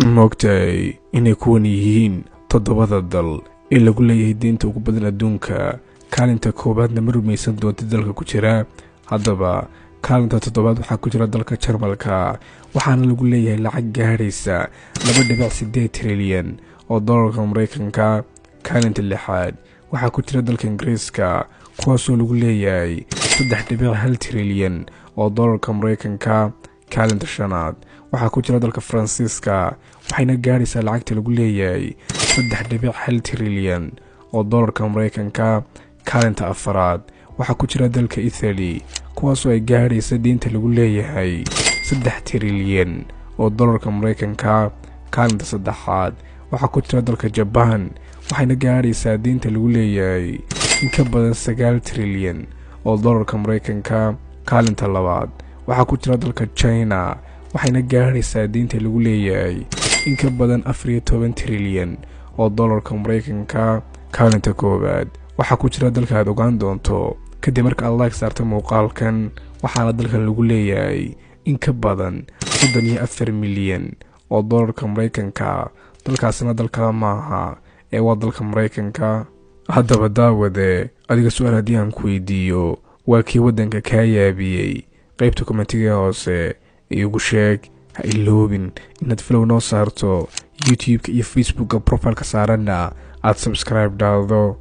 moogtahay inay kuwan yihiin toddobada dal ee lagu leeyahay diinta ugu badan adduunka. kaalinta koobaadna ma rumaysan doonta dalka ku jira. haddaba kaalinta toddobaad waxaa ku jira dalka Jarmalka, waxaana lagu leeyahay lacag gaadhaysa 2.8 trilyan oo dollarka Mareykanka. kaalinta lixaad waxaa ku jira dalka Ingiriiska, kuwaasoo lagu leeyahay 3.1 trilyan oo dollarka Mareykanka. kaalinta shanaad waxaa ku jira dalka Faransiiska, waxayna gaadhaysaa lacagta lagu leeyahay 3.1 trilyan oo dollarka Mareykanka. kaalinta afaraad waxaa ku jira dalka Italy, kuwaasoo ay gaadhaysa diinta lagu leeyahay 3 trilyan oo dollarka Mareykanka. kaalinta saddexaad waxaa ku jira dalka Japan, waxayna gaadhaysaa diinta lagu leeyahay in ka badan 9 trilyan oo dollarka Mareykanka. kaalinta labaad waxaa ku jira dalka China, waxayna gaadhaysaa diinta lagu leeyahay in ka badan 14 trilyan oo dollarka Mareykanka. kaalinta koowaad waxaa ku jira dalka aad ogaan doonto kadib marka aad like saarto muuqaalkan, waxaana dalkan lagu leeyahay in ka badan 34 milyan oo dollarka Mareykanka. dalkaasina dalkala maaha ee waa dalka Mareykanka. haddaba daawade, adiga su'aal haddii aan ku weydiiyo, waa kii waddanka kaa yaabiyey? qaybta kommentiga hoose iigu sheeg. ha iloobin inaad follow noo saarto youtube-ka iyo facebookka profileka saaranna aad subscribe dhaado.